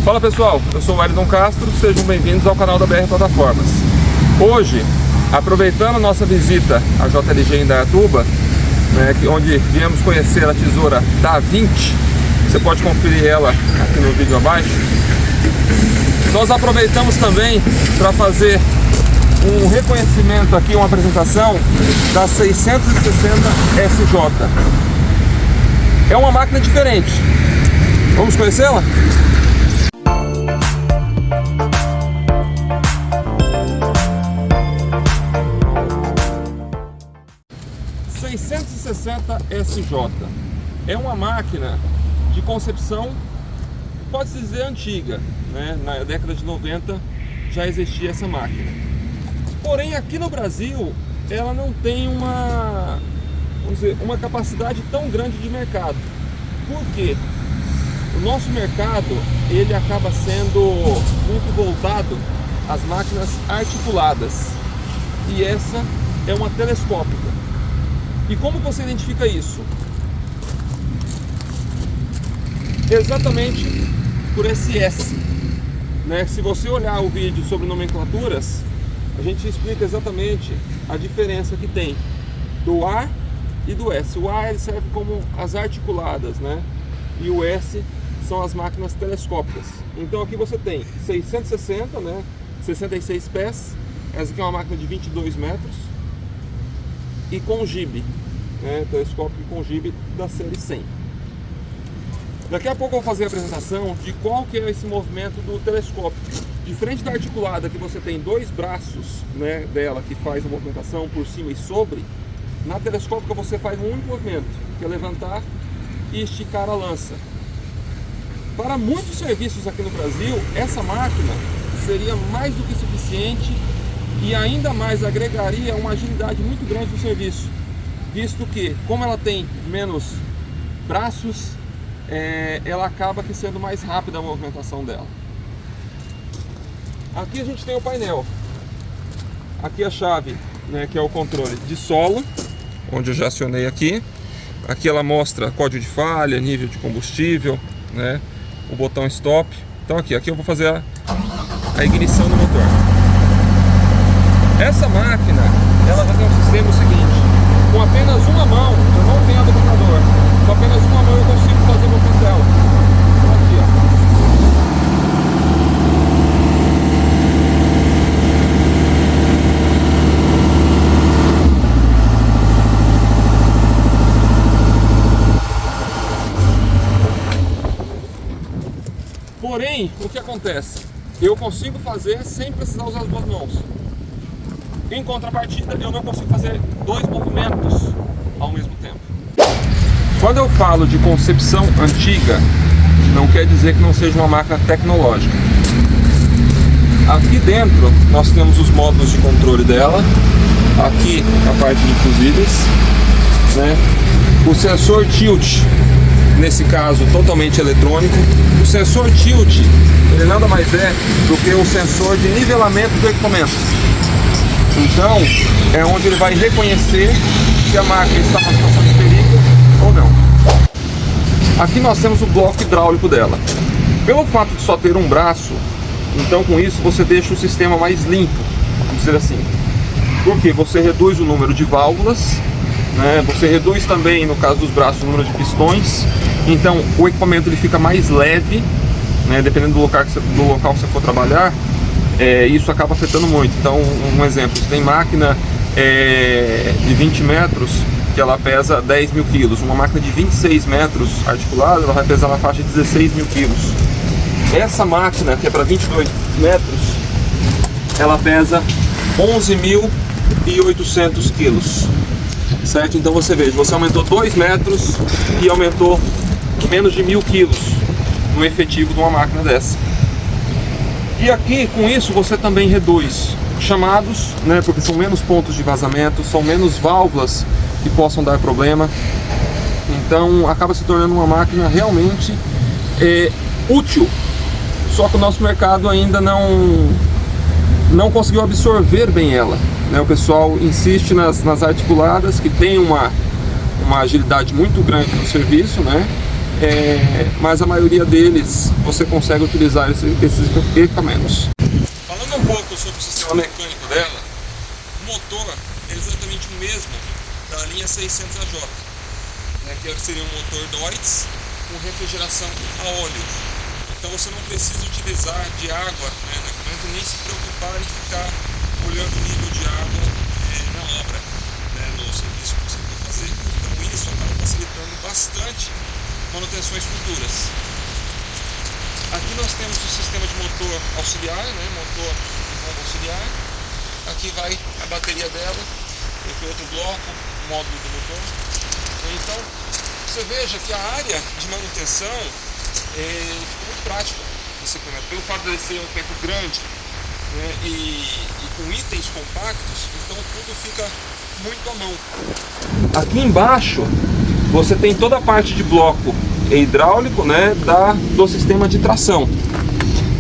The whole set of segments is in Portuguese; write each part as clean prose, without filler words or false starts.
Fala pessoal, eu sou o Wellington Castro, sejam bem-vindos ao canal da BR Plataformas. Hoje, aproveitando a nossa visita à JLG em Indaiatuba, onde viemos conhecer a tesoura Da20, você pode conferir ela aqui no vídeo abaixo. Nós aproveitamos também para fazer um reconhecimento aqui, uma apresentação da 660 SJ. É uma máquina diferente. Vamos conhecê-la? SJ é uma máquina de concepção, pode-se dizer, antiga, né? Na década de 90 já existia essa máquina. Porém, aqui no Brasil, ela não tem uma capacidade tão grande de mercado. Por quê? O nosso mercado, ele acaba sendo muito voltado às máquinas articuladas. E essa é uma telescópica. E como você identifica isso? Exatamente por esse S, né? Se você olhar o vídeo sobre nomenclaturas, a gente explica exatamente a diferença que tem do A e do S. O A ele serve como as articuladas, né? E o S são as máquinas telescópicas. Então aqui você tem 660, né? 66 pés. Essa aqui é uma máquina de 22 metros. E com jibe, né? Telescópio com jibe da série 100. Daqui a pouco eu vou fazer a apresentação de qual que é esse movimento do telescópio. Diferente da articulada, que você tem dois braços, né, dela que faz a movimentação por cima e sobre, na telescópica você faz um único movimento, que é levantar e esticar a lança. Para muitos serviços aqui no Brasil, essa máquina seria mais do que suficiente e ainda mais agregaria uma agilidade muito grande no serviço, visto que, como ela tem menos braços, ela acaba que sendo mais rápida a movimentação dela. Aqui a gente tem o painel. Aqui a chave, né, que é o controle de solo, onde eu já acionei aqui. Aqui ela mostra código de falha, nível de combustível, né, o botão stop. Então aqui eu vou fazer a ignição do motor. Essa máquina, ela já tem um sistema seguinte: com apenas uma mão, eu não tenho adaptador, com apenas uma mão eu consigo fazer o movimento dela. Então aqui, ó. Porém, o que acontece? Eu consigo fazer sem precisar usar as duas mãos. Em contrapartida, eu não consigo fazer dois movimentos ao mesmo tempo. Quando eu falo de concepção antiga, não quer dizer que não seja uma máquina tecnológica. Aqui dentro nós temos os módulos de controle dela. Aqui a parte de fusíveis, né? O sensor tilt, nesse caso totalmente eletrônico. O sensor tilt, ele nada mais é do que o sensor de nivelamento do equipamento. Então, é onde ele vai reconhecer se a máquina está em situação de perigo ou não. Aqui nós temos o bloco hidráulico dela. Pelo fato de só ter um braço, então com isso você deixa o sistema mais limpo, vamos dizer assim. Porque você reduz o número de válvulas, né? Você reduz também, no caso dos braços, o número de pistões. Então o equipamento ele fica mais leve, né? Dependendo do local que você for trabalhar. Isso acaba afetando muito. Então, um exemplo, você tem máquina de 20 metros que ela pesa 10 mil quilos. Uma máquina de 26 metros articulada, ela vai pesar na faixa de 16 mil quilos. Essa máquina, que é para 22 metros, ela pesa 11.800 quilos. Certo? Então você veja, você aumentou 2 metros e aumentou menos de 1.000 quilos no efetivo de uma máquina dessa. E aqui, com isso, você também reduz chamados, né, porque são menos pontos de vazamento, são menos válvulas que possam dar problema. Então, acaba se tornando uma máquina realmente útil. Só que o nosso mercado ainda não conseguiu absorver bem ela, né? O pessoal insiste nas articuladas, que tem uma agilidade muito grande no serviço, né? mas a maioria deles você consegue utilizar esses equipamentos. Falando um pouco sobre o sistema mecânico dela, o motor é exatamente o mesmo da linha 600AJ, né, que seria um motor Deutz com refrigeração a óleo. Então você não precisa utilizar de água, né, no equipamento, nem se preocupar em ficar olhando o nível de água na obra, né, no serviço que você for fazer. Então isso acaba facilitando bastante manutenções futuras. Aqui nós temos o sistema de motor auxiliar, né, motor de bomba auxiliar. Aqui vai a bateria dela, aqui outro bloco, o módulo do motor. Então você veja que a área de manutenção ficou muito prática nesse equipamento, pelo fato de ele ser um equipamento grande, né, e com itens compactos, então tudo fica muito à mão. Aqui embaixo você tem toda a parte de bloco hidráulico, né, do sistema de tração,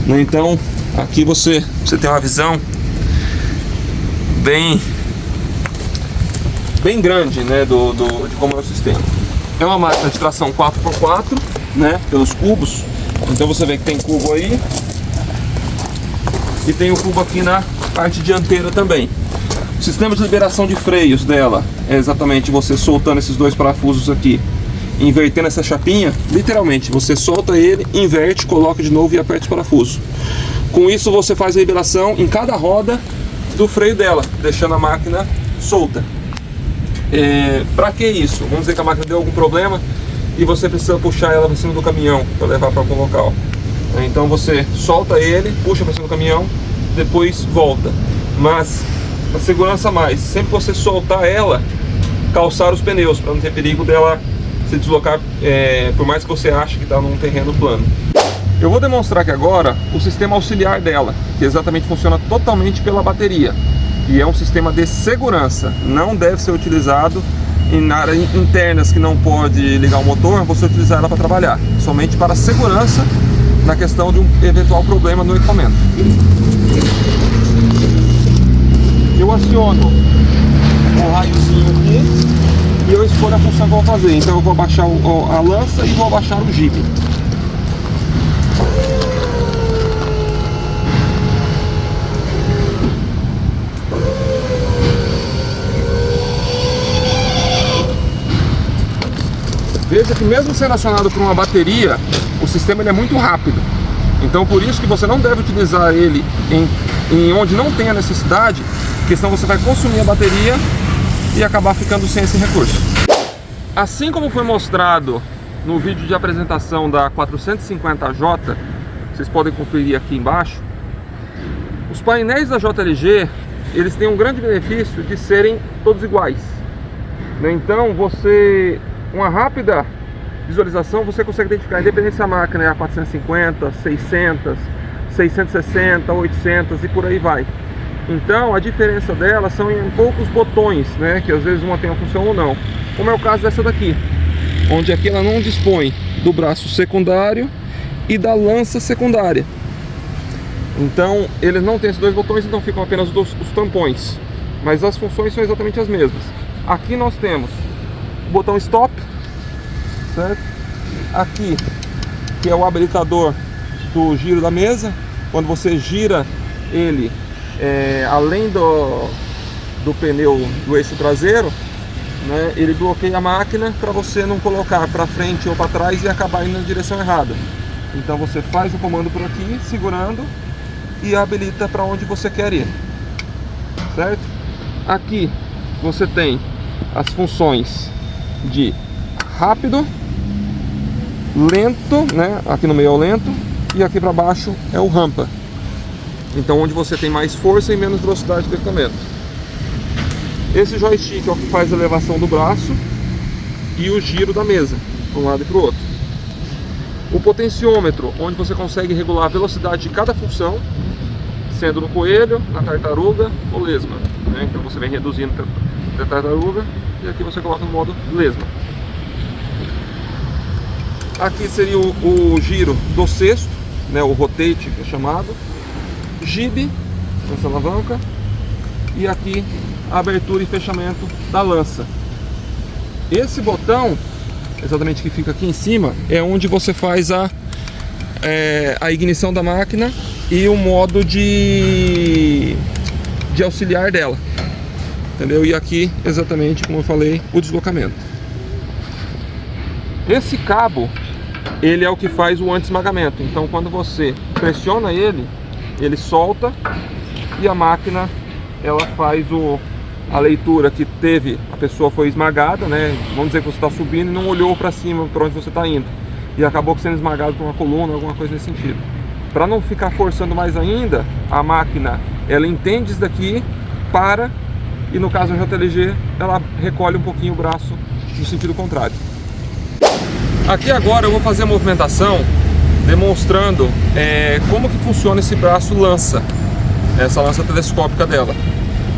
né? Então aqui você tem uma visão bem grande, né, de como é o sistema. É uma máquina de tração 4x4, né, pelos cubos. Então você vê que tem cubo aí e tem o cubo aqui na parte dianteira também. O sistema de liberação de freios dela é exatamente você soltando esses dois parafusos aqui, invertendo essa chapinha. Literalmente você solta ele, inverte, coloca de novo e aperta os parafusos. Com isso você faz a liberação em cada roda do freio dela, deixando a máquina solta. Para que isso? Vamos dizer que a máquina deu algum problema e você precisa puxar ela para cima do caminhão para levar para algum local. Então você solta ele, puxa para cima do caminhão, depois volta. Mas a segurança a mais, sempre que você soltar ela, calçar os pneus para não ter perigo dela se deslocar, por mais que você ache que está num terreno plano. Eu vou demonstrar aqui agora o sistema auxiliar dela, que exatamente funciona totalmente pela bateria. E é um sistema de segurança, não deve ser utilizado em áreas internas que não pode ligar o motor, você utilizar ela para trabalhar, somente para segurança na questão de um eventual problema no equipamento. Eu aciono o raiozinho aqui e eu escolho a função que eu vou fazer. Então eu vou abaixar a lança e vou abaixar o jibe. Veja que mesmo sendo acionado por uma bateria, o sistema ele é muito rápido. Então por isso que você não deve utilizar ele em onde não tem a necessidade, porque senão você vai consumir a bateria e acabar ficando sem esse recurso. Assim como foi mostrado no vídeo de apresentação da 450AJ, vocês podem conferir aqui embaixo, os painéis da JLG, eles têm um grande benefício de serem todos iguais, né? Então uma rápida visualização você consegue identificar, independente se a máquina é a 450, 600, 660, 800 e por aí vai. Então a diferença delas são em poucos botões, né, que às vezes uma tem uma função ou não, como é o caso dessa daqui, onde aqui ela não dispõe do braço secundário e da lança secundária. Então eles não têm esses dois botões, então ficam apenas os tampões, mas as funções são exatamente as mesmas. Aqui nós temos o botão stop, certo? Aqui, que é o habilitador do giro da mesa, quando você gira ele além do pneu do eixo traseiro, né, ele bloqueia a máquina para você não colocar para frente ou para trás e acabar indo na direção errada. Então você faz o comando por aqui, segurando, e habilita para onde você quer ir, certo? Aqui você tem as funções de rápido, lento, né? Aqui no meio é o lento e aqui para baixo é o rampa. Então onde você tem mais força e menos velocidade do equipamento. Esse joystick é o que faz a elevação do braço e o giro da mesa para um lado e para o outro. O potenciômetro, onde você consegue regular a velocidade de cada função, sendo no coelho, na tartaruga ou lesma, né? Então você vem reduzindo a tartaruga e aqui você coloca no modo lesma. Aqui seria o giro do cesto, né, o rotate que é chamado, jibe, essa alavanca, e aqui a abertura e fechamento da lança. Esse botão exatamente que fica aqui em cima, é onde você faz a ignição da máquina e o modo de auxiliar dela, entendeu? E aqui, exatamente como eu falei, o deslocamento. Esse cabo, ele é o que faz o anti-esmagamento. Então quando você pressiona ele, ele solta e a máquina, ela faz a leitura que a pessoa foi esmagada, né? Vamos dizer que você está subindo e não olhou para cima, para onde você está indo, e acabou sendo esmagado por uma coluna, alguma coisa nesse sentido. Para não ficar forçando mais ainda, a máquina, ela entende isso daqui, para, e no caso da JLG, ela recolhe um pouquinho o braço no sentido contrário. Aqui agora eu vou fazer a movimentação demonstrando como que funciona esse braço lança, essa lança telescópica dela.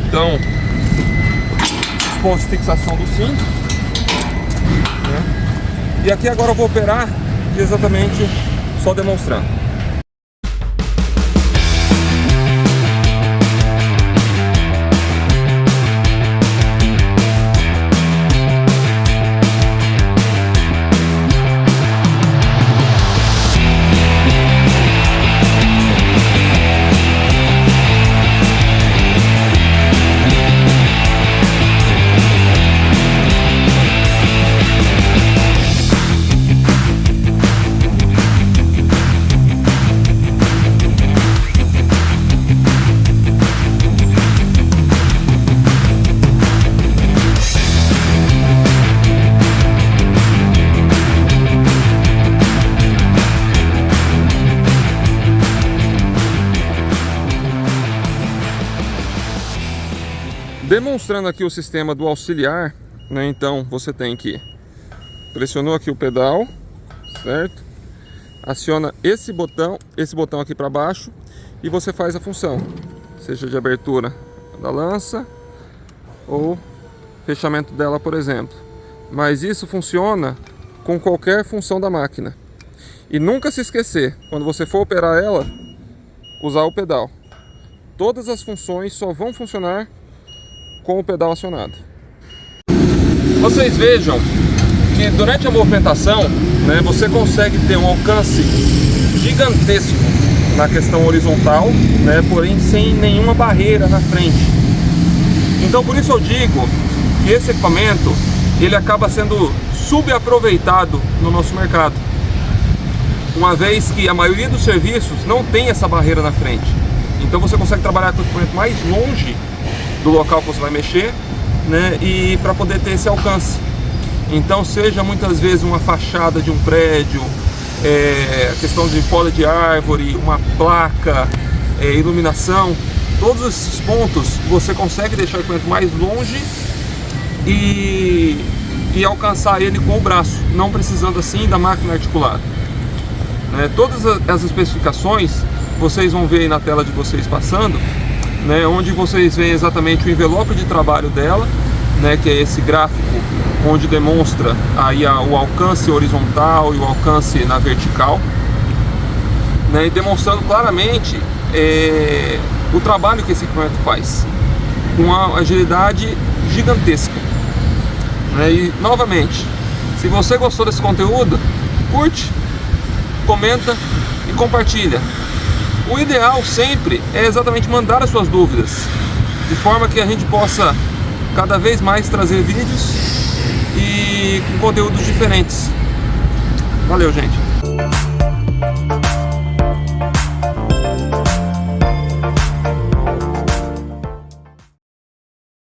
Então, os pontos de fixação do cinto, né? E aqui agora eu vou operar exatamente só demonstrando. Demonstrando aqui o sistema do auxiliar, né? Então você tem que pressionou aqui o pedal, certo? Aciona esse botão aqui para baixo e você faz a função, seja de abertura da lança ou fechamento dela, por exemplo. Mas isso funciona com qualquer função da máquina. E nunca se esquecer, quando você for operar ela, usar o pedal. Todas as funções só vão funcionar com o pedal acionado. Vocês vejam que durante a movimentação, né, você consegue ter um alcance gigantesco na questão horizontal, né, porém sem nenhuma barreira na frente. Então por isso eu digo que esse equipamento ele acaba sendo subaproveitado no nosso mercado, uma vez que a maioria dos serviços não tem essa barreira na frente. Então você consegue trabalhar com o equipamento mais longe do local que você vai mexer, né, e para poder ter esse alcance. Então seja muitas vezes uma fachada de um prédio, a questão de poda de árvore, uma placa, iluminação, todos esses pontos você consegue deixar o equipamento mais longe e alcançar ele com o braço, não precisando assim da máquina articulada. Todas as especificações vocês vão ver aí na tela de vocês passando, né, onde vocês veem exatamente o envelope de trabalho dela, né, que é esse gráfico onde demonstra aí o alcance horizontal e o alcance na vertical, né, e demonstrando claramente o trabalho que esse equipamento faz, com uma agilidade gigantesca. E novamente, se você gostou desse conteúdo, curte, comenta e compartilha. O ideal sempre é exatamente mandar as suas dúvidas, de forma que a gente possa cada vez mais trazer vídeos e com conteúdos diferentes. Valeu, gente!